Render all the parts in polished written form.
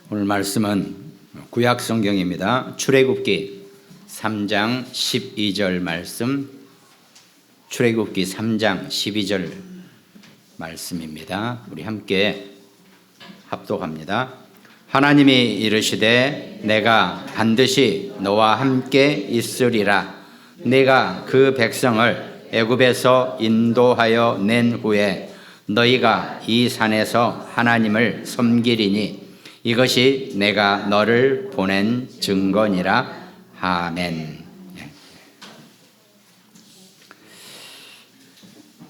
오늘 말씀은 구약 성경입니다. 출애굽기 3장 12절 말씀, 출애굽기 3장 12절 말씀입니다. 우리 함께 합독합니다. 하나님이 이르시되 내가 반드시 너와 함께 있으리라. 내가 그 백성을 애굽에서 인도하여 낸 후에 너희가 이 산에서 하나님을 섬기리니 이것이 내가 너를 보낸 증거니라. 아멘.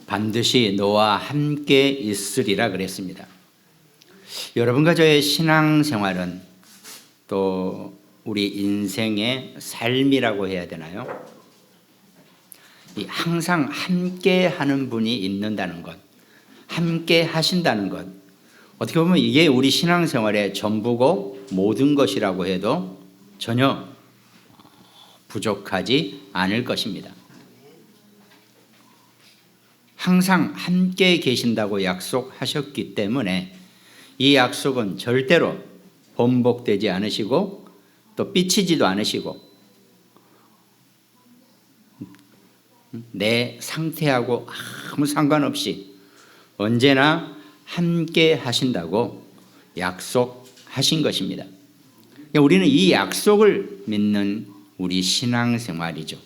반드시 너와 함께 있으리라 그랬습니다. 여러분과 저의 신앙생활은 또 우리 인생의 삶이라고 해야 되나요? 항상 함께 하는 분이 있는다는 것, 함께 하신다는 것, 어떻게 보면 이게 우리 신앙생활의 전부고 모든 것이라고 해도 전혀 부족하지 않을 것입니다. 항상 함께 계신다고 약속하셨기 때문에 이 약속은 절대로 번복되지 않으시고 또 삐치지도 않으시고 내 상태하고 아무 상관없이 언제나 함께 하신다고 약속하신 것입니다. 우리는 이 약속을 믿는 우리 신앙생활이죠.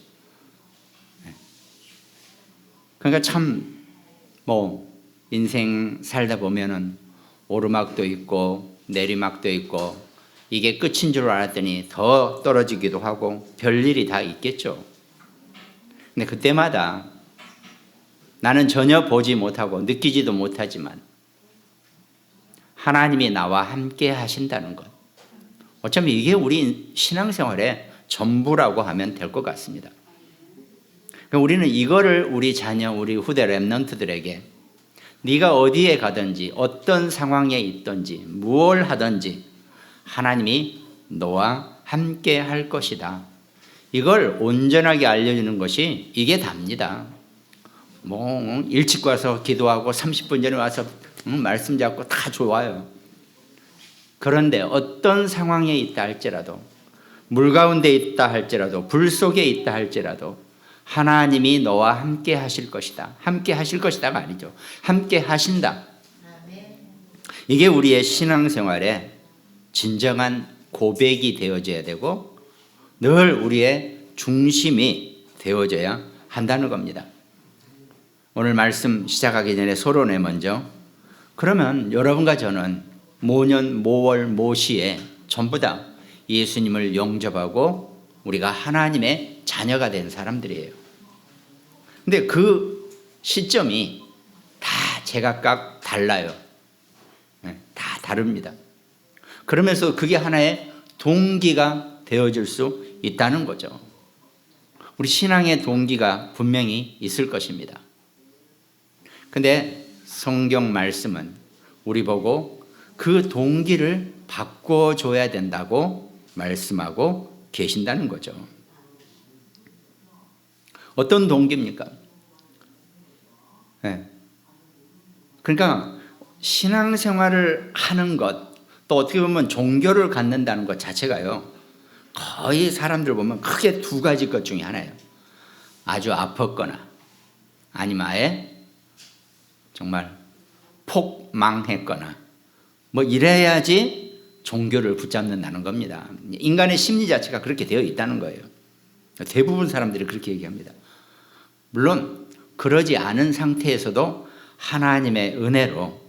그러니까 참 인생 살다 보면은 오르막도 있고 내리막도 있고 이게 끝인 줄 알았더니 더 떨어지기도 하고 별일이 다 있겠죠. 근데 그때마다 나는 전혀 보지 못하고 느끼지도 못하지만 하나님이 나와 함께 하신다는 것, 어쩌면 이게 우리 신앙생활의 전부라고 하면 될 것 같습니다. 우리는 이거를 우리 자녀, 우리 후대 렘넌트들에게 네가 어디에 가든지 어떤 상황에 있든지 무엇을 하든지 하나님이 너와 함께 할 것이다, 이걸 온전하게 알려주는 것이 이게 답니다. 일찍 와서 기도하고 30분 전에 와서 말씀 잡고 다 좋아요. 그런데 어떤 상황에 있다 할지라도, 물 가운데 있다 할지라도, 불 속에 있다 할지라도 하나님이 너와 함께 하실 것이다. 함께 하실 것이다가 아니죠. 함께 하신다. 이게 우리의 신앙생활의 진정한 고백이 되어져야 되고 늘 우리의 중심이 되어져야 한다는 겁니다. 오늘 말씀 시작하기 전에 서론에 먼저, 그러면 여러분과 저는 모년 모월 모시에 전부 다 예수님을 영접하고 우리가 하나님의 자녀가 된 사람들이에요. 근데 그 시점이 다 제각각 달라요. 다 다릅니다. 그러면서 그게 하나의 동기가 되어줄 수 있다는 거죠. 우리 신앙의 동기가 분명히 있을 것입니다. 근데 성경 말씀은 우리 보고 그 동기를 바꿔줘야 된다고 말씀하고 계신다는 거죠. 어떤 동기입니까? 그러니까 신앙생활을 하는 것, 또 어떻게 보면 종교를 갖는다는 것 자체가요, 거의 사람들 보면 크게 두 가지 것 중에 하나예요. 아주 아팠거나 아니면 아예 정말 폭망했거나 이래야지 종교를 붙잡는다는 겁니다. 인간의 심리 자체가 그렇게 되어 있다는 거예요. 대부분 사람들이 그렇게 얘기합니다. 물론 그러지 않은 상태에서도 하나님의 은혜로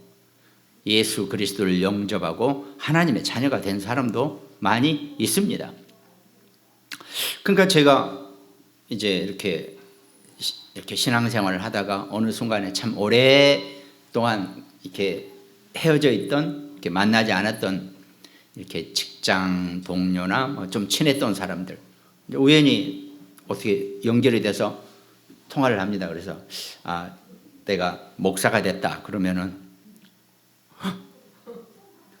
예수 그리스도를 영접하고 하나님의 자녀가 된 사람도 많이 있습니다. 그러니까 제가 이제 이렇게 신앙생활을 하다가 어느 순간에 참 오랫동안 이렇게 헤어져 있던, 이렇게 만나지 않았던 이렇게 직장 동료나 좀 친했던 사람들 우연히 어떻게 연결이 돼서 통화를 합니다. 그래서 내가 목사가 됐다 그러면은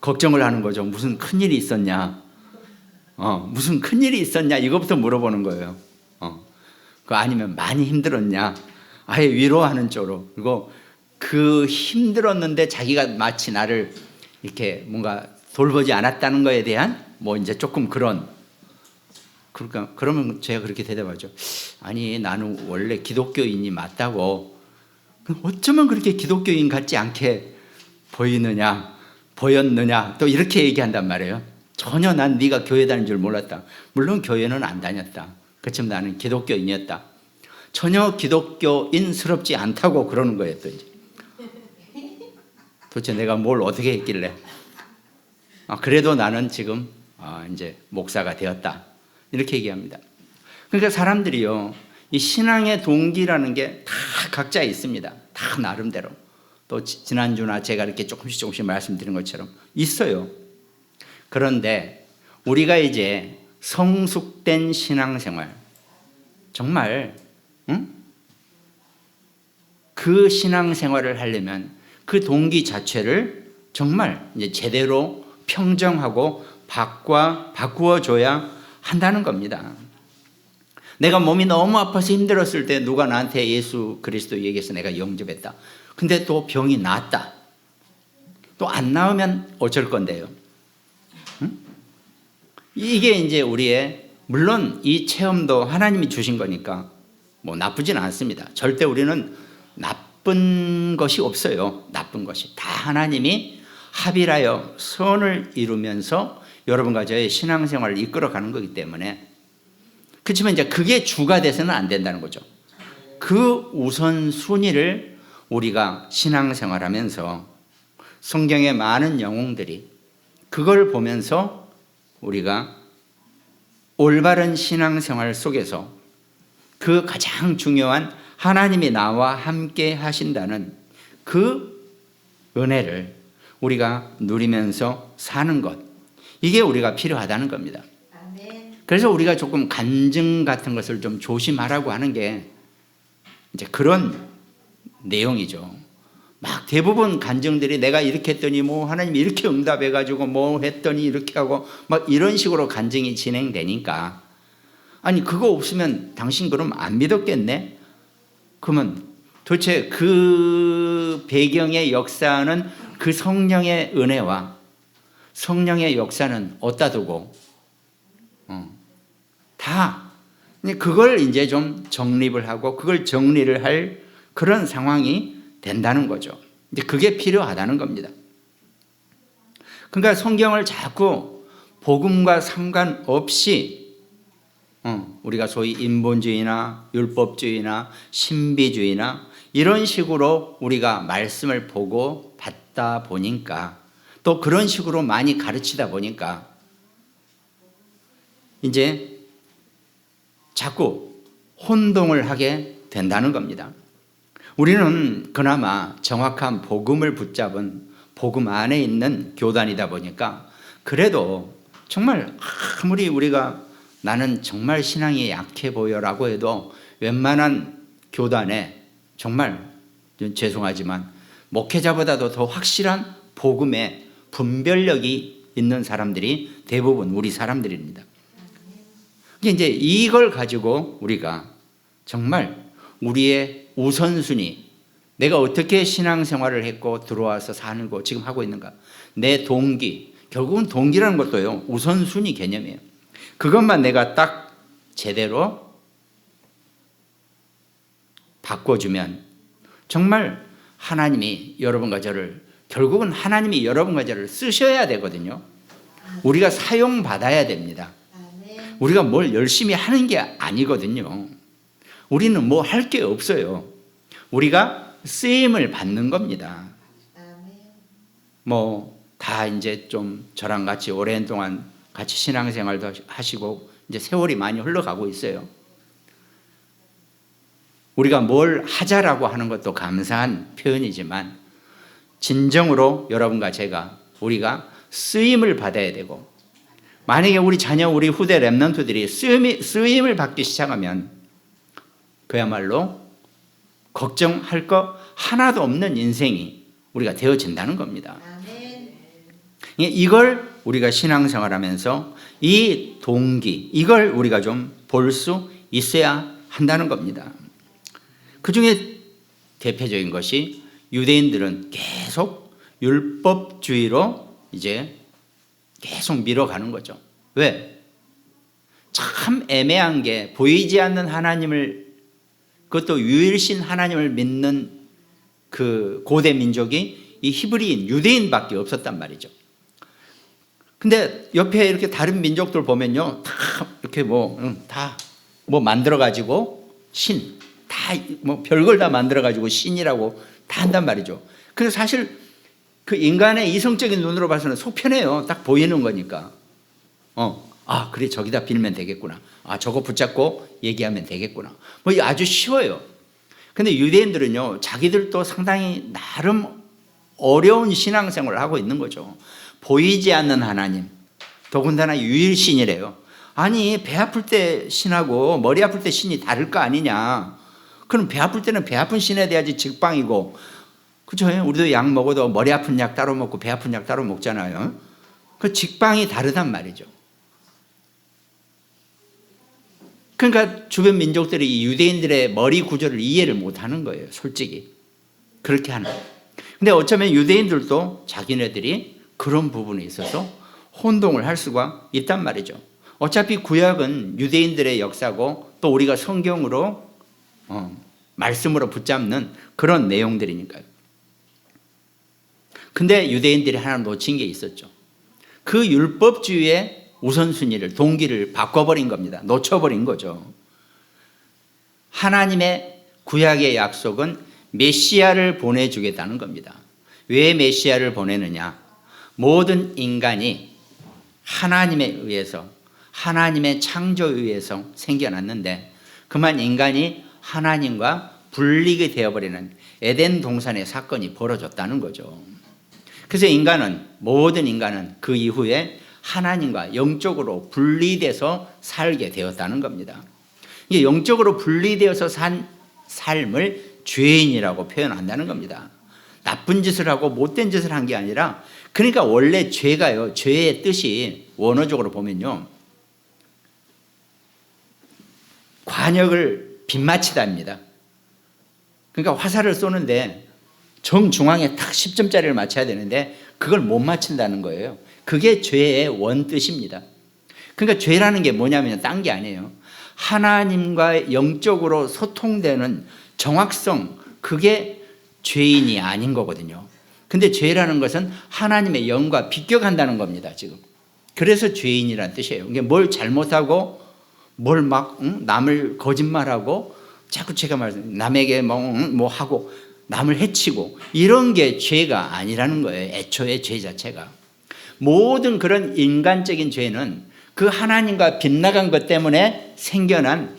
걱정을 하는 거죠. 무슨 큰일이 있었냐, 무슨 큰일이 있었냐, 이거부터 물어보는 거예요. 아니면 많이 힘들었냐, 아예 위로하는 쪽으로. 그리고 그 힘들었는데 자기가 마치 나를 이렇게 뭔가 돌보지 않았다는 거에 대한 뭐 이제 조금 그러면 제가 그렇게 대답하죠. 아니, 나는 원래 기독교인이 맞다고. 어쩌면 그렇게 기독교인 같지 않게 보였느냐 또 이렇게 얘기한단 말이에요. 전혀 난 네가 교회 다닌 줄 몰랐다. 물론 교회는 안 다녔다. 그렇지만 나는 기독교인이었다. 전혀 기독교인스럽지 않다고 그러는 거예요. 또 이제 도대체 내가 뭘 어떻게 했길래 그래도 나는 지금 이제 목사가 되었다. 이렇게 얘기합니다. 그러니까 사람들이요, 이 신앙의 동기라는 게 다 각자 있습니다. 다 나름대로. 또 지난주나 제가 이렇게 조금씩 말씀드린 것처럼 있어요. 그런데 우리가 이제 성숙된 신앙생활, 정말 그 신앙생활을 하려면 그 동기 자체를 정말 이제 제대로 평정하고 바꾸어줘야 한다는 겁니다. 내가 몸이 너무 아파서 힘들었을 때 누가 나한테 예수 그리스도 얘기해서 내가 영접했다. 근데 또 병이 나았다. 또 안 나으면 어쩔 건데요. 이게 이제 우리의, 물론 이 체험도 하나님이 주신 거니까 뭐 나쁘진 않습니다. 절대 우리는 나쁜 것이 없어요. 나쁜 것이 다 하나님이 합일하여 선을 이루면서 여러분과 저의 신앙생활을 이끌어가는 거기 때문에. 그렇지만 이제 그게 주가 돼서는 안 된다는 거죠. 그 우선순위를 우리가 신앙생활하면서 성경의 많은 영웅들이 그걸 보면서 우리가 올바른 신앙생활 속에서 그 가장 중요한 하나님이 나와 함께 하신다는 그 은혜를 우리가 누리면서 사는 것, 이게 우리가 필요하다는 겁니다. 그래서 우리가 조금 간증 같은 것을 좀 조심하라고 하는 게 이제 그런 내용이죠. 막 대부분 간증들이 내가 이렇게 했더니 뭐 하나님이 이렇게 응답해가지고 뭐 했더니 이렇게 하고 막 이런 식으로 간증이 진행되니까, 아니 그거 없으면 당신 그럼 안 믿었겠네? 그러면 도대체 그 배경의 역사는, 그 성령의 은혜와 성령의 역사는 어디다 두고 다 그걸 이제 좀 정립을 하고 그걸 정리를 할 그런 상황이 된다는 거죠. 이제 그게 필요하다는 겁니다. 그러니까 성경을 자꾸 복음과 상관없이 우리가 소위 인본주의나 율법주의나 신비주의나 이런 식으로 우리가 말씀을 보고 받다 보니까, 또 그런 식으로 많이 가르치다 보니까 이제 자꾸 혼동을 하게 된다는 겁니다. 우리는 그나마 정확한 복음을 붙잡은 복음 안에 있는 교단이다 보니까 그래도 정말 아무리 우리가 나는 정말 신앙이 약해 보여라고 해도 웬만한 교단에 정말 죄송하지만 목회자보다도 더 확실한 복음의 분별력이 있는 사람들이 대부분 우리 사람들입니다. 이제 이걸 가지고 우리가 정말 우리의 우선순위, 내가 어떻게 신앙생활을 했고 들어와서 사는 거 지금 하고 있는가, 내 동기, 결국은 동기라는 것도요 우선순위 개념이에요. 그것만 내가 딱 제대로 바꿔주면 정말 하나님이 여러분과 저를, 결국은 하나님이 여러분과 저를 쓰셔야 되거든요. 우리가 사용받아야 됩니다. 우리가 뭘 열심히 하는 게 아니거든요. 우리는 뭐 할 게 없어요. 우리가 쓰임을 받는 겁니다. 뭐 다 이제 좀 저랑 같이 오랜 동안 같이 신앙생활도 하시고 이제 세월이 많이 흘러가고 있어요. 우리가 뭘 하자라고 하는 것도 감사한 표현이지만 진정으로 여러분과 제가 우리가 쓰임을 받아야 되고, 만약에 우리 자녀, 우리 후대 렘넌트들이 쓰임을 받기 시작하면 그야말로 걱정할 거 하나도 없는 인생이 우리가 되어진다는 겁니다. 이걸 우리가 신앙생활하면서 이 동기, 이걸 우리가 좀 볼 수 있어야 한다는 겁니다. 그 중에 대표적인 것이 유대인들은 계속 율법주의로 이제 계속 밀어가는 거죠. 왜? 참 애매한 게 보이지 않는 하나님을, 그것도 유일신 하나님을 믿는 그 고대 민족이 이 히브리인, 유대인밖에 없었단 말이죠. 근데 옆에 이렇게 다른 민족들 보면요, 다 이렇게 다 만들어가지고 다 별걸 다 만들어가지고 신이라고 다 한단 말이죠. 그래서 사실 그 인간의 이성적인 눈으로 봐서는 속 편해요. 딱 보이는 거니까. 그래, 저기다 빌면 되겠구나. 저거 붙잡고 얘기하면 되겠구나. 이게 아주 쉬워요. 근데 유대인들은요, 자기들도 상당히 나름 어려운 신앙생활을 하고 있는 거죠. 보이지 않는 하나님, 더군다나 유일신이래요. 아니, 배 아플 때 신하고 머리 아플 때 신이 다를 거 아니냐. 그럼 배 아플 때는 배 아픈 신에 대하지 직방이고, 그죠? 우리도 약 먹어도 머리 아픈 약 따로 먹고 배 아픈 약 따로 먹잖아요. 그 직방이 다르단 말이죠. 그러니까 주변 민족들이 이 유대인들의 머리 구조를 이해를 못하는 거예요, 솔직히. 그렇게 하는 거예요. 근데 어쩌면 유대인들도 자기네들이 그런 부분에 있어서 혼동을 할 수가 있단 말이죠. 어차피 구약은 유대인들의 역사고 또 우리가 성경으로 말씀으로 붙잡는 그런 내용들이니까요. 근데 유대인들이 하나 놓친 게 있었죠. 그 율법주의의 우선순위를, 동기를 바꿔버린 겁니다. 놓쳐버린 거죠. 하나님의 구약의 약속은 메시아를 보내주겠다는 겁니다. 왜 메시아를 보내느냐? 모든 인간이 하나님에 의해서, 하나님의 창조에 의해서 생겨났는데 그만 인간이 하나님과 분리게 되어버리는 에덴 동산의 사건이 벌어졌다는 거죠. 그래서 모든 인간은 그 이후에 하나님과 영적으로 분리돼서 살게 되었다는 겁니다. 이게 영적으로 분리되어서 산 삶을 죄인이라고 표현한다는 겁니다. 나쁜 짓을 하고 못된 짓을 한 게 아니라, 그러니까 원래 죄가요, 죄의 뜻이 원어적으로 보면요, 관역을 빗맞히다입니다. 그러니까 화살을 쏘는데 정중앙에 딱 10점짜리를 맞춰야 되는데 그걸 못 맞춘다는 거예요. 그게 죄의 원뜻입니다. 그러니까 죄라는 게 뭐냐면 딴 게 아니에요. 하나님과 영적으로 소통되는 정확성, 그게 죄인이 아닌 거거든요. 근데 죄라는 것은 하나님의 영과 비껴간다는 겁니다, 지금. 그래서 죄인이라는 뜻이에요. 이게 뭘 잘못하고 뭘 남을 거짓말하고 자꾸 제가 남에게 뭐 하고 남을 해치고 이런 게 죄가 아니라는 거예요. 애초에 죄 자체가. 모든 그런 인간적인 죄는 그 하나님과 빗나간 것 때문에 생겨난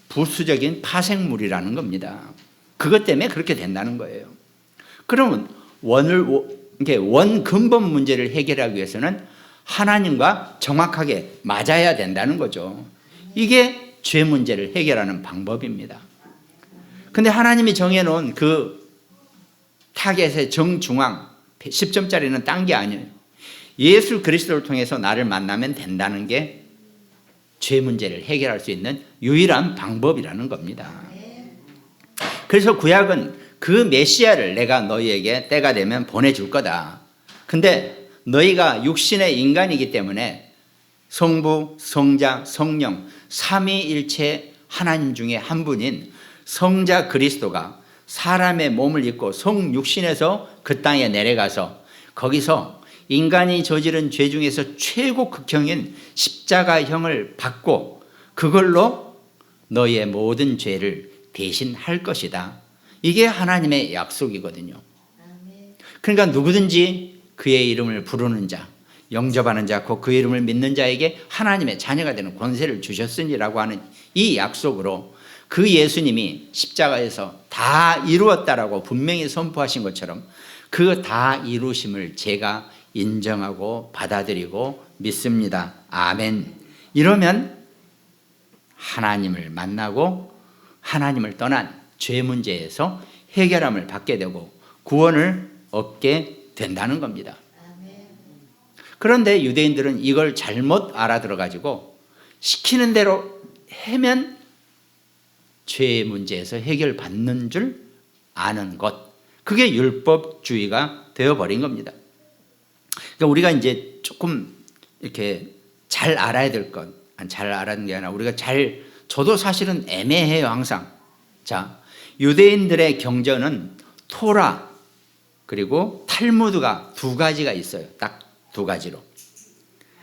부수적인 파생물이라는 겁니다. 그것 때문에 그렇게 된다는 거예요. 그러면 원 근본 문제를 해결하기 위해서는 하나님과 정확하게 맞아야 된다는 거죠. 이게 죄 문제를 해결하는 방법입니다. 근데 하나님이 정해놓은 그 타겟의 정중앙 10점짜리는 딴 게 아니에요. 예수 그리스도를 통해서 나를 만나면 된다는 게 죄 문제를 해결할 수 있는 유일한 방법이라는 겁니다. 그래서 구약은 그 메시아를 내가 너희에게 때가 되면 보내줄 거다. 근데 너희가 육신의 인간이기 때문에 성부, 성자, 성령 삼위일체 하나님 중에 한 분인 성자 그리스도가 사람의 몸을 입고 성육신에서 그 땅에 내려가서 거기서 인간이 저지른 죄 중에서 최고 극형인 십자가형을 받고 그걸로 너희의 모든 죄를 대신할 것이다. 이게 하나님의 약속이거든요. 그러니까 누구든지 그의 이름을 부르는 자, 영접하는 자, 곧 그 이름을 믿는 자에게 하나님의 자녀가 되는 권세를 주셨으니라고 하는 이 약속으로 그 예수님이 십자가에서 다 이루었다라고 분명히 선포하신 것처럼 그 다 이루심을 제가 인정하고 받아들이고 믿습니다. 아멘. 이러면 하나님을 만나고 하나님을 떠난 죄 문제에서 해결함을 받게 되고 구원을 얻게 된다는 겁니다. 그런데 유대인들은 이걸 잘못 알아들어가지고 시키는 대로 하면 죄의 문제에서 해결받는 줄 아는 것, 그게 율법주의가 되어버린 겁니다. 그러니까 우리가 이제 조금 이렇게 잘 알아야 될 것, 잘 알아는 게 아니라 우리가 저도 사실은 애매해요, 항상. 자, 유대인들의 경전은 토라 그리고 탈무드가 두 가지가 있어요. 딱 두 가지로.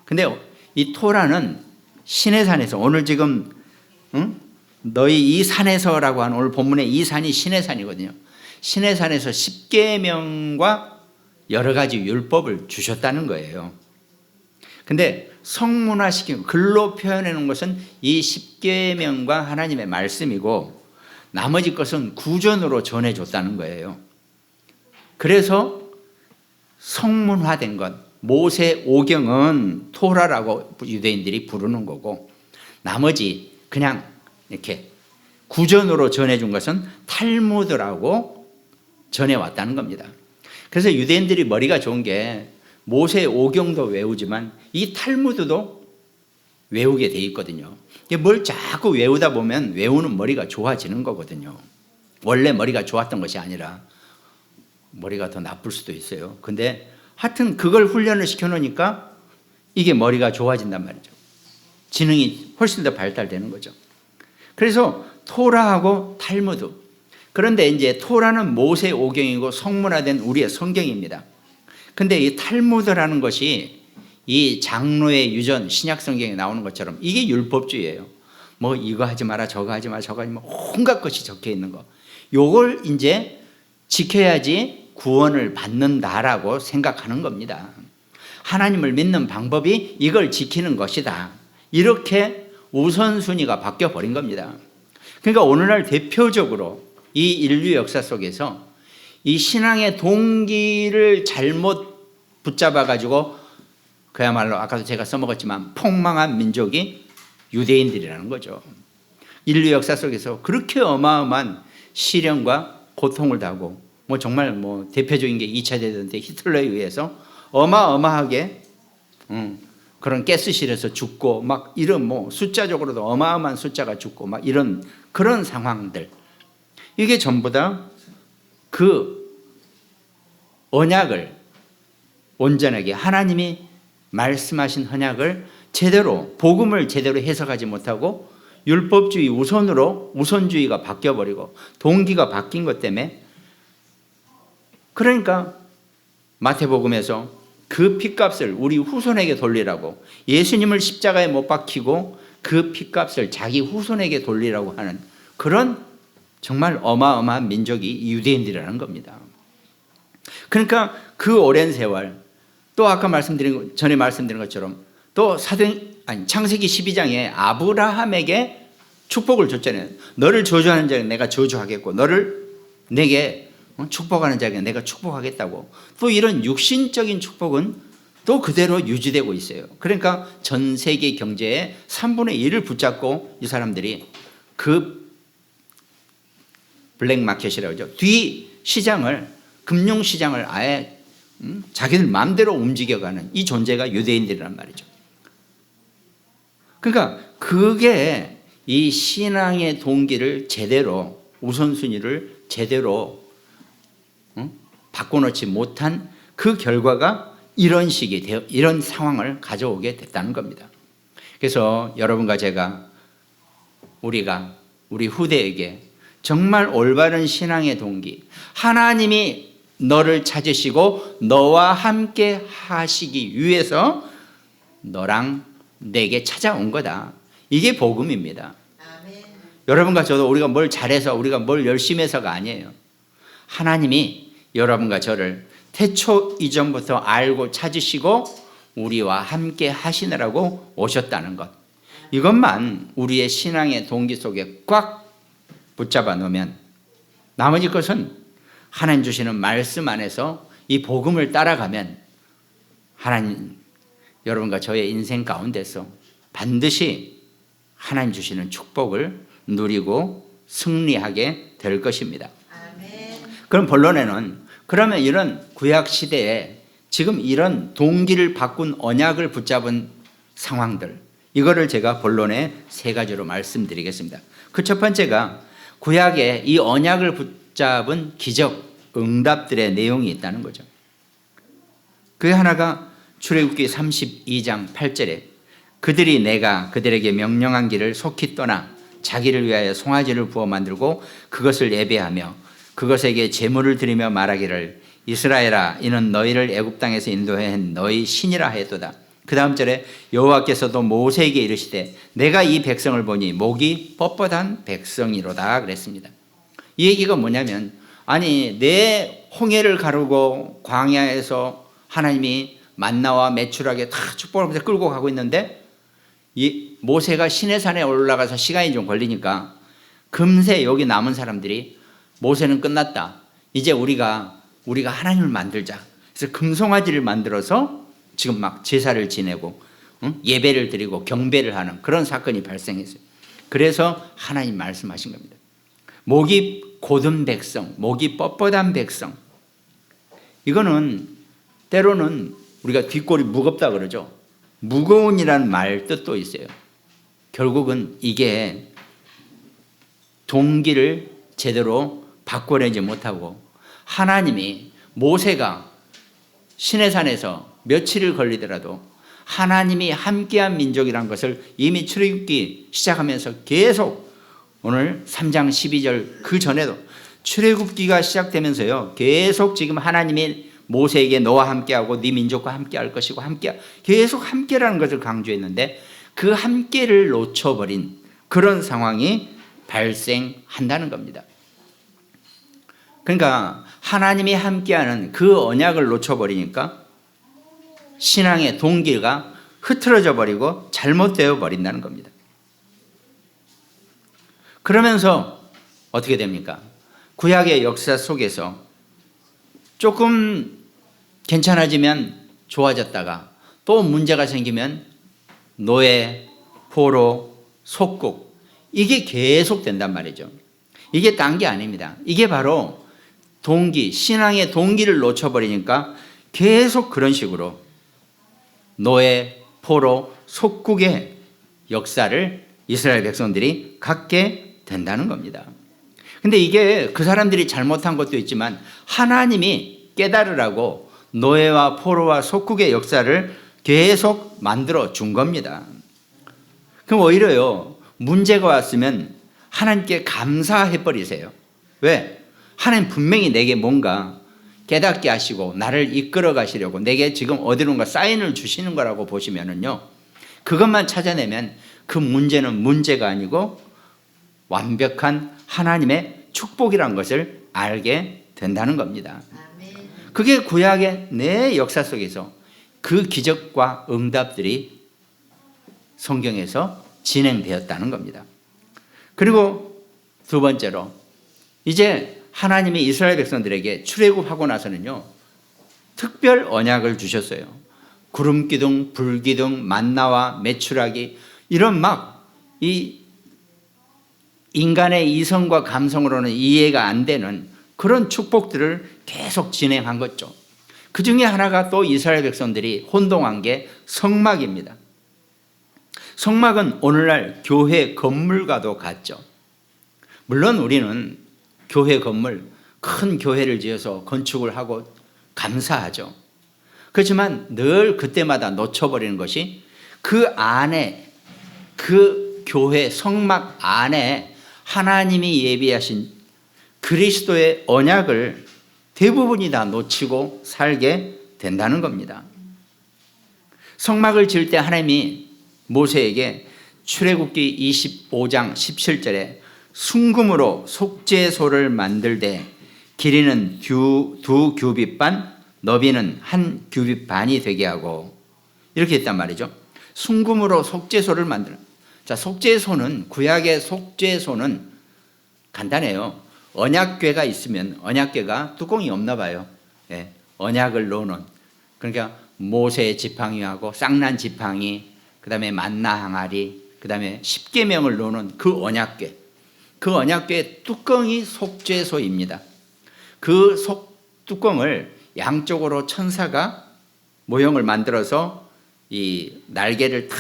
근데 이 토라는 시내산에서, 오늘 지금 너희 이 산에서라고 하는 오늘 본문의 이 산이 시내산이거든요. 시내산에서 10계명과 여러 가지 율법을 주셨다는 거예요. 근데 성문화시킨 글로 표현해 놓은 것은 이 10계명과 하나님의 말씀이고 나머지 것은 구전으로 전해줬다는 거예요. 그래서 성문화된 것, 모세 오경은 토라라고 유대인들이 부르는 거고 나머지 그냥 이렇게 구전으로 전해준 것은 탈무드라고 전해왔다는 겁니다. 그래서 유대인들이 머리가 좋은 게 모세 오경도 외우지만 이 탈무드도 외우게 돼 있거든요. 뭘 자꾸 외우다 보면 외우는 머리가 좋아지는 거거든요. 원래 머리가 좋았던 것이 아니라 머리가 더 나쁠 수도 있어요. 근데 하여튼 그걸 훈련을 시켜놓으니까 이게 머리가 좋아진단 말이죠. 지능이 훨씬 더 발달되는 거죠. 그래서 토라하고 탈무드. 그런데 이제 토라는 모세 오경이고 성문화된 우리의 성경입니다. 근데 이 탈무드라는 것이 이 장로의 유전, 신약 성경에 나오는 것처럼 이게 율법주의예요. 뭐 이거 하지 마라, 저거 하지 마라, 저거 하지 마라, 온갖 것이 적혀 있는 거. 요걸 이제 지켜야지 구원을 받는다라고 생각하는 겁니다. 하나님을 믿는 방법이 이걸 지키는 것이다. 이렇게 우선순위가 바뀌어 버린 겁니다. 그러니까 오늘날 대표적으로 이 인류 역사 속에서 이 신앙의 동기를 잘못 붙잡아 가지고 그야말로 아까도 제가 써먹었지만 폭망한 민족이 유대인들이라는 거죠. 인류 역사 속에서 그렇게 어마어마한 시련과 고통을 당하고 뭐 정말 뭐 대표적인 게 2차 대전 때 히틀러에 의해서 어마어마하게 그런 가스실에서 죽고 막 이런 뭐 숫자적으로도 어마어마한 숫자가 죽고 막 이런 그런 상황들, 이게 전부 다 그 언약을 온전하게 하나님이 말씀하신 언약을 제대로, 복음을 제대로 해석하지 못하고 율법주의 우선주의가 바뀌어버리고 동기가 바뀐 것 때문에, 그러니까 마태복음에서 그 핏값을 우리 후손에게 돌리라고, 예수님을 십자가에 못 박히고 그 핏값을 자기 후손에게 돌리라고 하는 그런 정말 어마어마한 민족이 유대인들이라는 겁니다. 그러니까 그 오랜 세월, 또 아까 전에 말씀드린 것처럼 또 창세기 12장에 아브라함에게 축복을 줬잖아요. 너를 저주하는 자에게 내가 저주하겠고 너를 내게 축복하는 자에게 내가 축복하겠다고. 또 이런 육신적인 축복은 또 그대로 유지되고 있어요. 그러니까 전 세계 경제의 3분의 1을 붙잡고 이 사람들이 그 블랙마켓이라고 하죠. 뒤 시장을, 금융시장을 아예 자기들 마음대로 움직여가는 이 존재가 유대인들이란 말이죠. 그러니까 그게 이 신앙의 동기를 제대로, 우선순위를 제대로 바꿔놓지 못한 그 결과가 이런 식이 되어, 이런 상황을 가져오게 됐다는 겁니다. 그래서 여러분과 제가, 우리 후대에게 정말 올바른 신앙의 동기, 하나님이 너를 찾으시고 너와 함께 하시기 위해서 너랑 내게 찾아온 거다. 이게 복음입니다. 아멘. 여러분과 저도 우리가 뭘 잘해서, 우리가 뭘 열심히 해서가 아니에요. 하나님이 여러분과 저를 태초 이전부터 알고 찾으시고 우리와 함께 하시느라고 오셨다는 것, 이것만 우리의 신앙의 동기 속에 꽉 붙잡아 놓으면 나머지 것은 하나님 주시는 말씀 안에서 이 복음을 따라가면 하나님, 여러분과 저의 인생 가운데서 반드시 하나님 주시는 축복을 누리고 승리하게 될 것입니다. 아멘. 그럼 본론에는, 그러면 이런 구약 시대에 지금 이런 동기를 바꾼 언약을 붙잡은 상황들, 이거를 제가 본론에 세 가지로 말씀드리겠습니다. 그 첫 번째가 구약에 이 언약을 붙잡은 기적, 응답들의 내용이 있다는 거죠. 그게 하나가 출애굽기 32장 8절에 그들이 내가 그들에게 명령한 길을 속히 떠나 자기를 위하여 송아지를 부어 만들고 그것을 예배하며 그것에게 제물을 드리며 말하기를 이스라엘아 이는 너희를 애굽 땅에서 인도한 너희 신이라 하였도다. 그 다음 절에 여호와께서도 모세에게 이르시되 내가 이 백성을 보니 목이 뻣뻣한 백성이로다 그랬습니다. 이 얘기가 뭐냐면 아니 내 홍해를 가르고 광야에서 하나님이 만나와 메추라기에 다 축복을 하면서 끌고 가고 있는데 이 모세가 시내산에 올라가서 시간이 좀 걸리니까 금세 여기 남은 사람들이 모세는 끝났다. 이제 우리가 하나님을 만들자. 그래서 금송아지를 만들어서 지금 막 제사를 지내고 예배를 드리고 경배를 하는 그런 사건이 발생했어요. 그래서 하나님 말씀하신 겁니다. 목이 곧은 백성, 목이 뻣뻣한 백성. 이거는 때로는 우리가 뒷골이 무겁다 그러죠. 무거운이라는 말 뜻도 있어요. 결국은 이게 동기를 제대로 바꿔내지 못하고 하나님이 모세가 시내산에서 며칠을 걸리더라도 하나님이 함께한 민족이라는 것을 이미 출애굽기 시작하면서 계속 오늘 3장 12절 그 전에도 출애굽기가 시작되면서요 계속 지금 하나님이 모세에게 너와 함께하고 네 민족과 함께할 것이고 계속 함께라는 것을 강조했는데 그 함께를 놓쳐버린 그런 상황이 발생한다는 겁니다. 그러니까 하나님이 함께하는 그 언약을 놓쳐버리니까 신앙의 동기가 흐트러져 버리고 잘못되어 버린다는 겁니다. 그러면서 어떻게 됩니까? 구약의 역사 속에서 조금 괜찮아지면 좋아졌다가 또 문제가 생기면 노예, 포로, 속국 이게 계속 된단 말이죠. 이게 딴 게 아닙니다. 이게 바로 동기, 신앙의 동기를 놓쳐버리니까 계속 그런 식으로 노예, 포로, 속국의 역사를 이스라엘 백성들이 갖게 된다는 겁니다. 근데 이게 그 사람들이 잘못한 것도 있지만 하나님이 깨달으라고 노예와 포로와 속국의 역사를 계속 만들어 준 겁니다. 그럼 오히려요 문제가 왔으면 하나님께 감사해 버리세요. 왜? 하나님 분명히 내게 뭔가 깨닫게 하시고 나를 이끌어 가시려고 내게 지금 어디론가 사인을 주시는 거라고 보시면은요 그것만 찾아내면 그 문제는 문제가 아니고 완벽한 하나님의 축복이라는 것을 알게 된다는 겁니다. 그게 구약의 내 역사 속에서 그 기적과 응답들이 성경에서 진행되었다는 겁니다. 그리고 두 번째로 이제 하나님이 이스라엘 백성들에게 출애굽하고 나서는요 특별 언약을 주셨어요. 구름기둥, 불기둥, 만나와 메추라기 이런 막 이 인간의 이성과 감성으로는 이해가 안 되는 그런 축복들을 계속 진행한 거죠. 그 중에 하나가 또 이스라엘 백성들이 혼동한 게 성막입니다. 성막은 오늘날 교회 건물과도 같죠. 물론 우리는 교회 건물, 큰 교회를 지어서 건축을 하고 감사하죠. 그렇지만 늘 그때마다 놓쳐버리는 것이 그 안에 그 교회 성막 안에 하나님이 예비하신 그리스도의 언약을 대부분이 다 놓치고 살게 된다는 겁니다. 성막을 지을 때 하나님이 모세에게 출애굽기 25장 17절에 순금으로 속죄소를 만들되 길이는 두 규빗 반, 너비는 한 규빗 반이 되게 하고 이렇게 했단 말이죠. 순금으로 속죄소를 만드는. 자, 속죄소는 구약의 속죄소는 간단해요. 언약궤가 있으면 언약궤가 뚜껑이 없나 봐요. 예, 언약을 넣어놓은. 그러니까 모세의 지팡이하고 쌍난 지팡이, 그 다음에 만나 항아리, 그 다음에 십계명을 넣어놓은 그 언약궤. 그 언약궤의 뚜껑이 속죄소입니다. 그 뚜껑을 양쪽으로 천사가 모형을 만들어서 이 날개를 탁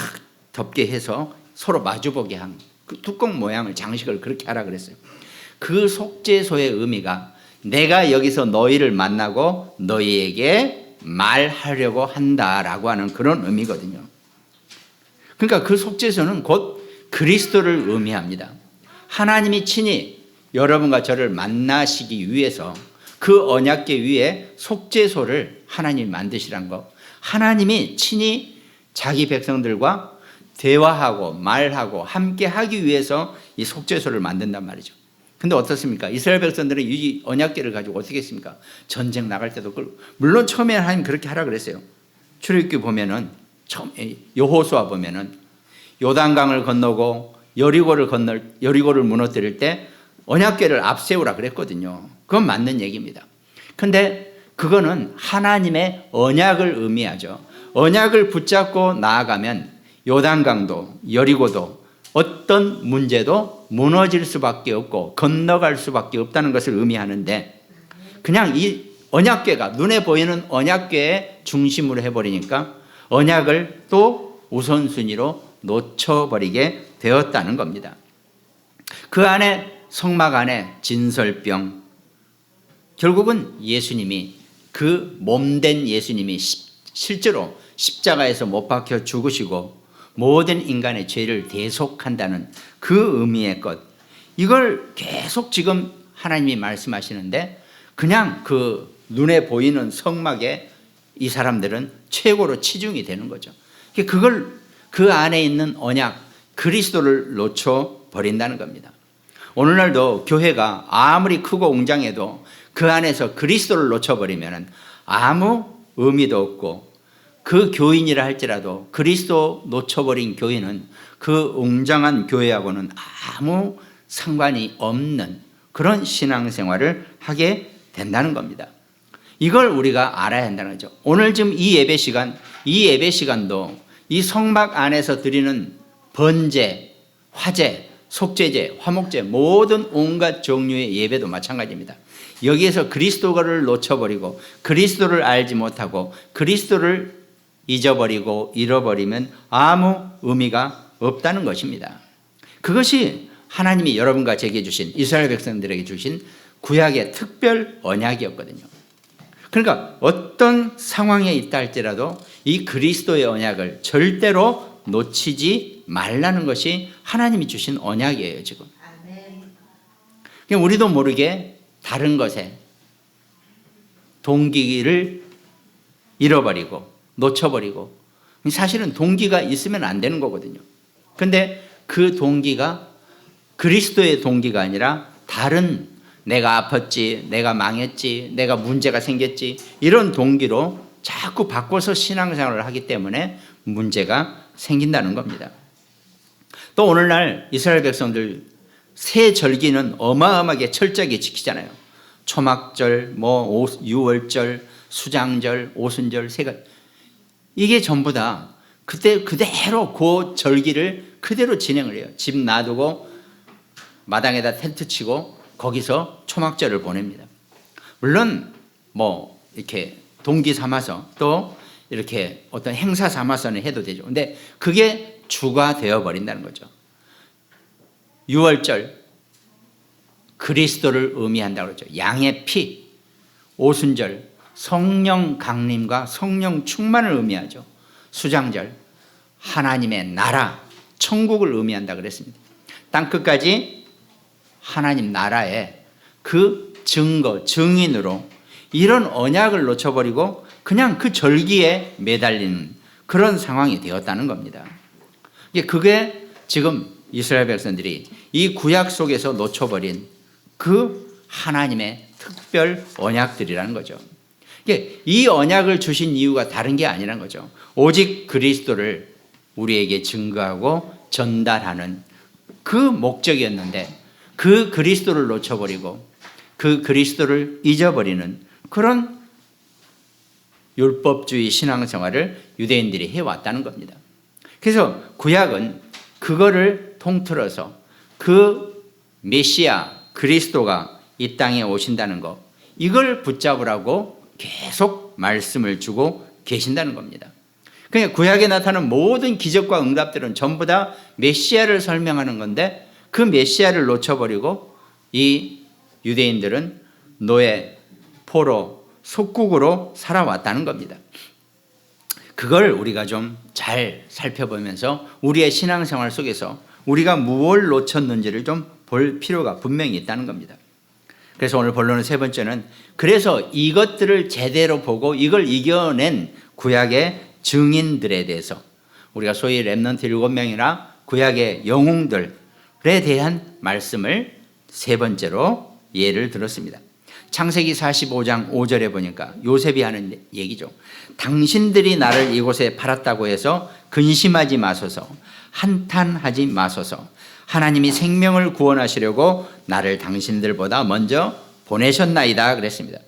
덮게 해서 서로 마주보게 한 그 뚜껑 모양을 장식을 그렇게 하라 그랬어요. 그 속죄소의 의미가 내가 여기서 너희를 만나고 너희에게 말하려고 한다라고 하는 그런 의미거든요. 그러니까 그 속죄소는 곧 그리스도를 의미합니다. 하나님이 친히 여러분과 저를 만나시기 위해서 그 언약궤 위에 속죄소를 하나님이 만드시란 거. 하나님이 친히 자기 백성들과 대화하고 말하고 함께 하기 위해서 이 속죄소를 만든단 말이죠. 근데 어떻습니까? 이스라엘 백성들은 이 언약궤를 가지고 어떻게 했습니까? 전쟁 나갈 때도 끌고. 물론 처음에 하나님 그렇게 하라 그랬어요. 출애굽기 보면은 여호수아 보면은 요단강을 건너고 여리고를 무너뜨릴 때 언약궤를 앞세우라 그랬거든요. 그건 맞는 얘기입니다. 근데 그거는 하나님의 언약을 의미하죠. 언약을 붙잡고 나아가면 요단강도 여리고도 어떤 문제도 무너질 수밖에 없고 건너갈 수밖에 없다는 것을 의미하는데, 그냥 이 언약궤가 눈에 보이는 언약궤의 중심으로 해버리니까 언약을 또 우선순위로 놓쳐버리게 되었다는 겁니다. 그 안에 성막 안에 진설병, 결국은 예수님이 그 몸된 예수님이 실제로 십자가에서 못 박혀 죽으시고 모든 인간의 죄를 대속한다는 그 의미의 것, 이걸 계속 지금 하나님이 말씀하시는데 그냥 그 눈에 보이는 성막에 이 사람들은 최고로 치중이 되는 거죠. 그걸 그 안에 있는 언약 그리스도를 놓쳐버린다는 겁니다. 오늘날도 교회가 아무리 크고 웅장해도 그 안에서 그리스도를 놓쳐버리면 아무 의미도 없고, 그 교인이라 할지라도 그리스도 놓쳐버린 교인은 그 웅장한 교회하고는 아무 상관이 없는 그런 신앙생활을 하게 된다는 겁니다. 이걸 우리가 알아야 한다는 거죠. 오늘 지금 이 예배 시간도 이 성막 안에서 드리는 번제, 화제, 속죄제, 화목제, 모든 온갖 종류의 예배도 마찬가지입니다. 여기에서 그리스도를 놓쳐버리고 그리스도를 알지 못하고 그리스도를 잊어버리고 잃어버리면 아무 의미가 없다는 것입니다. 그것이 하나님이 여러분과 제게 주신, 이스라엘 백성들에게 주신 구약의 특별 언약이었거든요. 그러니까 어떤 상황에 있다 할지라도 이 그리스도의 언약을 절대로 놓치지 말라는 것이 하나님이 주신 언약이에요, 지금. 그냥 우리도 모르게 다른 것에 동기를 잃어버리고 놓쳐버리고, 사실은 동기가 있으면 안 되는 거거든요. 근데 그 동기가 그리스도의 동기가 아니라 다른, 내가 아팠지, 내가 망했지, 내가 문제가 생겼지, 이런 동기로 자꾸 바꿔서 신앙생활을 하기 때문에 문제가 생긴다는 겁니다. 또 오늘날 이스라엘 백성들 새 절기는 어마어마하게 철저하게 지키잖아요. 초막절, 유월절, 수장절, 오순절, 세 가지. 이게 전부 다 그때 그대로 그 절기를 그대로 진행을 해요. 집 놔두고 마당에다 텐트 치고 거기서 초막절을 보냅니다. 물론 이렇게 동기 삼아서 또 이렇게 어떤 행사 삼아서는 해도 되죠. 근데 그게 주가 되어 버린다는 거죠. 유월절 그리스도를 의미한다고 그러죠. 양의 피. 오순절 성령 강림과 성령 충만을 의미하죠. 수장절 하나님의 나라, 천국을 의미한다 그랬습니다. 땅끝까지 하나님 나라의 그 증거, 증인으로 이런 언약을 놓쳐버리고 그냥 그 절기에 매달리는 그런 상황이 되었다는 겁니다. 그게 지금 이스라엘 백성들이 이 구약 속에서 놓쳐버린 그 하나님의 특별 언약들이라는 거죠. 이 언약을 주신 이유가 다른 게 아니라는 거죠. 오직 그리스도를 우리에게 증거하고 전달하는 그 목적이었는데, 그 그리스도를 놓쳐버리고 그 그리스도를 잊어버리는 그런 율법주의 신앙생활을 유대인들이 해왔다는 겁니다. 그래서 구약은 그거를 통틀어서 그 메시아 그리스도가 이 땅에 오신다는 것, 이걸 붙잡으라고 계속 말씀을 주고 계신다는 겁니다. 그러니까 구약에 나타나는 모든 기적과 응답들은 전부 다 메시아를 설명하는 건데, 그 메시아를 놓쳐버리고 이 유대인들은 노예, 포로, 속국으로 살아왔다는 겁니다. 그걸 우리가 좀 잘 살펴보면서 우리의 신앙생활 속에서 우리가 무엇을 놓쳤는지를 좀 볼 필요가 분명히 있다는 겁니다. 그래서 오늘 본론의 세 번째는 그래서 이것들을 제대로 보고 이걸 이겨낸 구약의 증인들에 대해서 우리가 소위 렘넌트 7명이나 구약의 영웅들에 대한 말씀을 세 번째로 예를 들었습니다. 창세기 45장 5절에 보니까 요셉이 하는 얘기죠. 당신들이 나를 이곳에 팔았다고 해서 근심하지 마소서, 한탄하지 마소서. 하나님이 생명을 구원하시려고 나를 당신들보다 먼저 보내셨나이다 그랬습니다.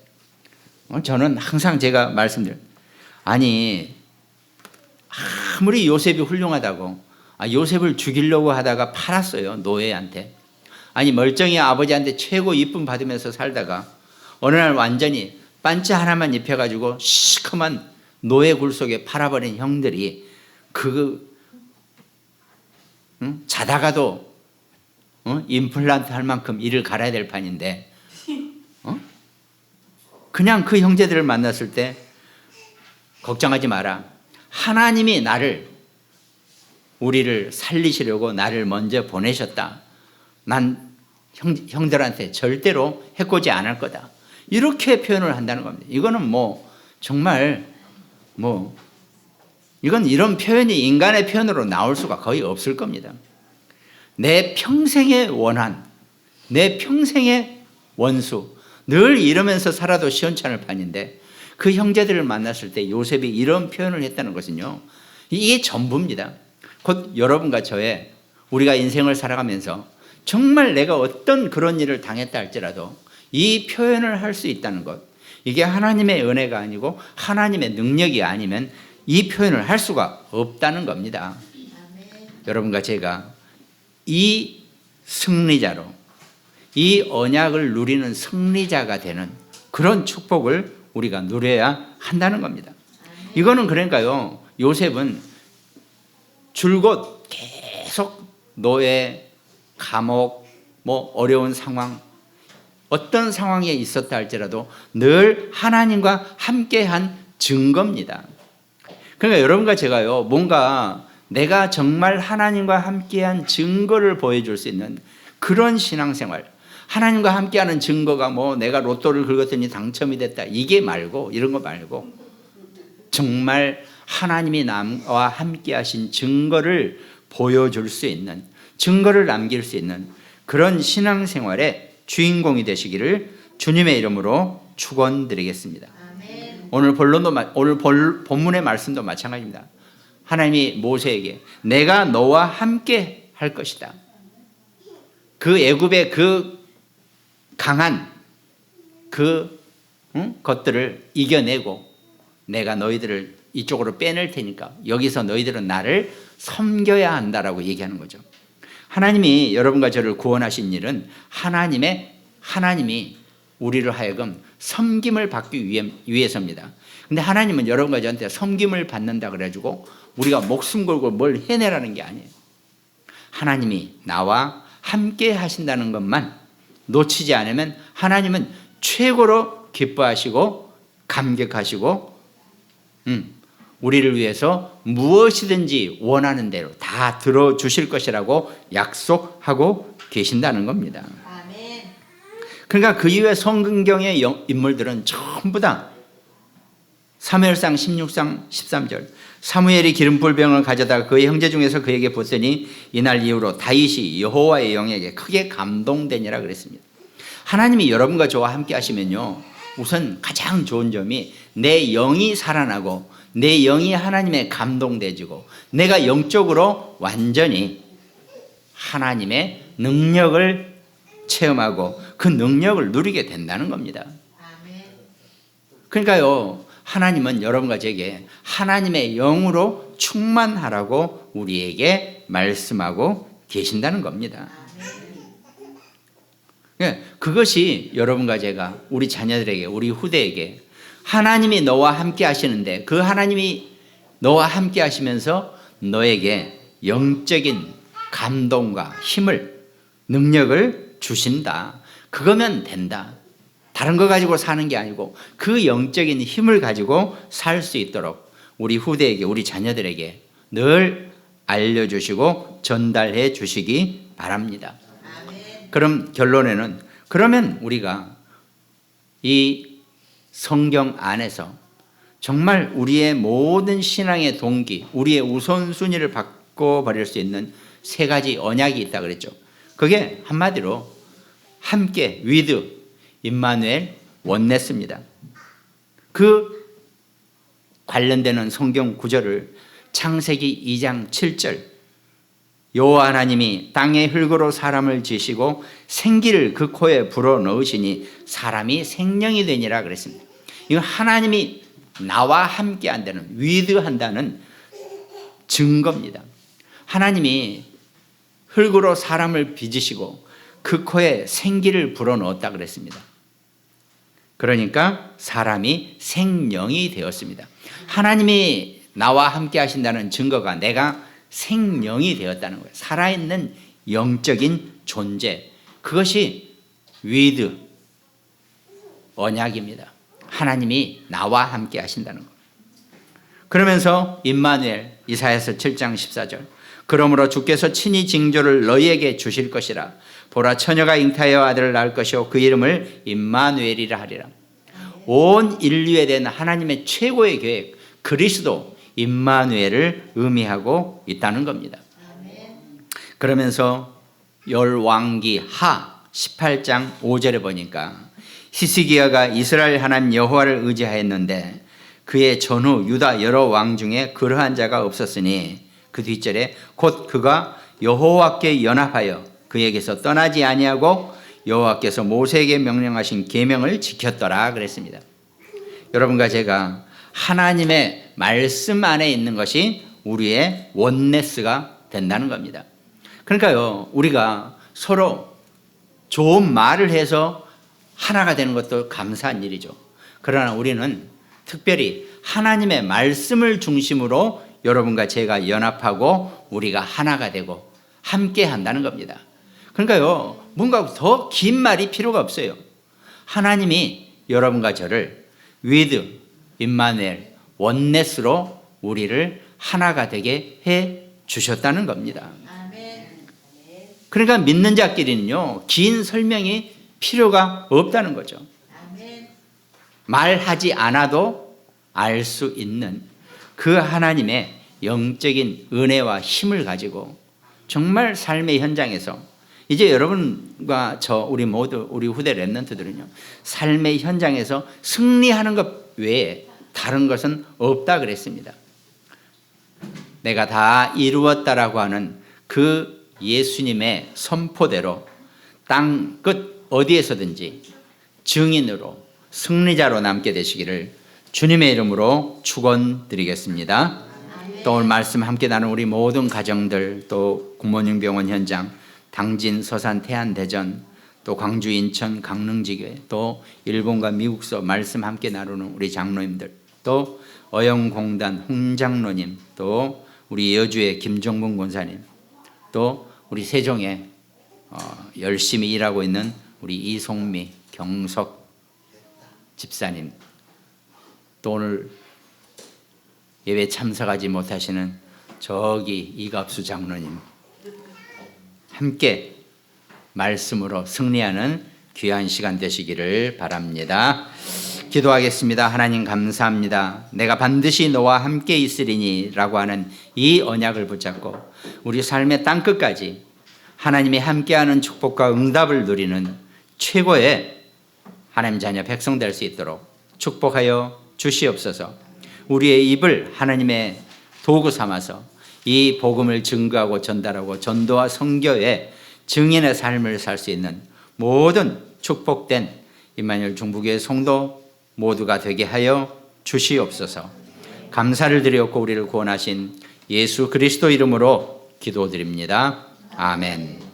저는 항상 제가 말씀드려요. 아니 아무리 요셉이 훌륭하다고 요셉을 죽이려고 하다가 팔았어요. 노예한테. 아니 멀쩡히 아버지한테 최고 이쁨 받으면서 살다가 어느 날 완전히 반지 하나만 입혀가지고 시커먼 노예 굴 속에 팔아버린 형들이 자다가도 임플란트 할 만큼 이를 갈아야 될 판인데 그냥 그 형제들을 만났을 때 걱정하지 마라. 하나님이 우리를 살리시려고 나를 먼저 보내셨다. 난 형들한테 절대로 해코지 안 할 거다. 이렇게 표현을 한다는 겁니다. 이거는 정말 이건 이런 표현이 인간의 표현으로 나올 수가 거의 없을 겁니다. 내 평생의 원한, 내 평생의 원수, 늘 이러면서 살아도 시원찮을 판인데 그 형제들을 만났을 때 요셉이 이런 표현을 했다는 것은요, 이게 전부입니다. 곧 여러분과 저의 우리가 인생을 살아가면서 정말 내가 어떤 그런 일을 당했다 할지라도 이 표현을 할 수 있다는 것, 이게 하나님의 은혜가 아니고 하나님의 능력이 아니면 이 표현을 할 수가 없다는 겁니다. 여러분과 제가 이 승리자로, 이 언약을 누리는 승리자가 되는 그런 축복을 우리가 누려야 한다는 겁니다. 이거는 그러니까요, 요셉은 줄곧 계속 노예, 감옥, 어려운 상황, 어떤 상황에 있었다 할지라도 늘 하나님과 함께한 증거입니다. 그러니까 여러분과 제가요, 뭔가 내가 정말 하나님과 함께한 증거를 보여줄 수 있는 그런 신앙생활, 하나님과 함께하는 증거가 내가 로또를 긁었더니 당첨이 됐다 이게 말고, 이런 거 말고 정말 하나님이 나와 함께하신 증거를 보여줄 수 있는, 증거를 남길 수 있는 그런 신앙생활의 주인공이 되시기를 주님의 이름으로 축원드리겠습니다. 오늘 본문의 말씀도 마찬가지입니다. 하나님이 모세에게 내가 너와 함께 할 것이다. 그 애굽의 그 강한 것들을 이겨내고 내가 너희들을 이쪽으로 빼낼 테니까 여기서 너희들은 나를 섬겨야 한다라고 얘기하는 거죠. 하나님이 여러분과 저를 구원하신 일은 하나님이 우리를 하여금 섬김을 받기 위해서입니다. 근데 하나님은 여러분과 저한테 섬김을 받는다 그래가지고 우리가 목숨 걸고 뭘 해내라는 게 아니에요. 하나님이 나와 함께 하신다는 것만 놓치지 않으면 하나님은 최고로 기뻐하시고 감격하시고 우리를 위해서 무엇이든지 원하는 대로 다 들어주실 것이라고 약속하고 계신다는 겁니다. 그러니까 그 이후에 성경의 인물들은 전부 다 사무엘상 16장 13절 사무엘이 기름불병을 가져다가 그의 형제 중에서 그에게 붓더니 이날 이후로 다윗이 여호와의 영에게 크게 감동되니라 그랬습니다. 하나님이 여러분과 저와 함께 하시면요, 우선 가장 좋은 점이 내 영이 살아나고 내 영이 하나님의 감동되지고 내가 영적으로 완전히 하나님의 능력을 체험하고 그 능력을 누리게 된다는 겁니다. 그러니까요, 하나님은 여러분과 제게 하나님의 영으로 충만하라고 우리에게 말씀하고 계신다는 겁니다. 그것이 여러분과 제가 우리 자녀들에게, 우리 후대에게 하나님이 너와 함께 하시는데 그 하나님이 너와 함께 하시면서 너에게 영적인 감동과 힘을, 능력을 주신다. 그거면 된다. 다른 거 가지고 사는 게 아니고 그 영적인 힘을 가지고 살 수 있도록 우리 후대에게, 우리 자녀들에게 늘 알려주시고 전달해 주시기 바랍니다. 그럼 결론에는, 그러면 우리가 이 성경 안에서 정말 우리의 모든 신앙의 동기, 우리의 우선순위를 바꿔버릴 수 있는 세 가지 언약이 있다 그랬죠. 그게 한마디로 함께, with, 임마누엘, 원네스입니다. 그 관련되는 성경 구절을 창세기 2장 7절, 여호와 하나님이 땅의 흙으로 사람을 지시고 생기를 그 코에 불어넣으시니 사람이 생명이 되니라 그랬습니다. 이건 하나님이 나와 함께 한다는, with 한다는 증거입니다. 하나님이 흙으로 사람을 빚으시고 그 코에 생기를 불어넣었다 그랬습니다. 그러니까 사람이 생명이 되었습니다. 하나님이 나와 함께 하신다는 증거가 내가 생명이 되었다는 거예요. 살아있는 영적인 존재, 그것이 with 언약입니다. 하나님이 나와 함께 하신다는 것. 그러면서 임마누엘, 이사야서 7장 14절, 그러므로 주께서 친히 징조를 너희에게 주실 것이라. 보라, 처녀가 잉타하여 아들을 낳을 것이요 그 이름을 임마누엘이라 하리라. 온 인류에 대한 하나님의 최고의 계획, 그리스도 임마누엘을 의미하고 있다는 겁니다. 그러면서 열왕기 하 18장 5절에 보니까 히스기야가 이스라엘 하나님 여호와를 의지하였는데 그의 전후 유다 여러 왕 중에 그러한 자가 없었으니, 그 뒷절에 곧 그가 여호와께 연합하여 그에게서 떠나지 아니하고 여호와께서 모세에게 명령하신 계명을 지켰더라 그랬습니다. 여러분과 제가 하나님의 말씀 안에 있는 것이 우리의 원네스가 된다는 겁니다. 그러니까요, 우리가 서로 좋은 말을 해서 하나가 되는 것도 감사한 일이죠. 그러나 우리는 특별히 하나님의 말씀을 중심으로 여러분과 제가 연합하고 우리가 하나가 되고 함께 한다는 겁니다. 그러니까요, 뭔가 더 긴 말이 필요가 없어요. 하나님이 여러분과 저를 with, 임마누엘, 원네스로 우리를 하나가 되게 해 주셨다는 겁니다. 그러니까 믿는 자끼리는요, 긴 설명이 필요가 없다는 거죠. 말하지 않아도 알 수 있는 그 하나님의 영적인 은혜와 힘을 가지고 정말 삶의 현장에서 이제 여러분과 저 우리 모두 우리 후대 랩런트들은요, 삶의 현장에서 승리하는 것 외에 다른 것은 없다 그랬습니다. 내가 다 이루었다라고 하는 그 예수님의 선포대로 땅 끝 어디에서든지 증인으로 승리자로 남게 되시기를 주님의 이름으로 축원드리겠습니다. 또 오늘 말씀 함께 나눈 우리 모든 가정들, 또 굿모닝 병원 현장, 당진, 서산, 태안, 대전, 또 광주, 인천, 강릉지교회, 또 일본과 미국서 말씀 함께 나누는 우리 장로님들, 또 어영공단 홍장로님, 또 우리 여주의 김정분 권사님, 또 우리 세종에 열심히 일하고 있는 우리 이송미, 경석 집사님, 또 오늘 예배 참석하지 못하시는 저기 이갑수 장로님, 함께 말씀으로 승리하는 귀한 시간 되시기를 바랍니다. 기도하겠습니다. 하나님 감사합니다. 내가 반드시 너와 함께 있으리니 라고 하는 이 언약을 붙잡고 우리 삶의 땅끝까지 하나님이 함께하는 축복과 응답을 누리는 최고의 하나님 자녀 백성 될 수 있도록 축복하여 주시옵소서. 우리의 입을 하나님의 도구 삼아서 이 복음을 증거하고 전달하고 전도와 선교의 증인의 삶을 살 수 있는 모든 축복된 임마누엘 중부교회 성도 모두가 되게 하여 주시옵소서. 감사를 드리옵고 우리를 구원하신 예수 그리스도 이름으로 기도드립니다. 아멘.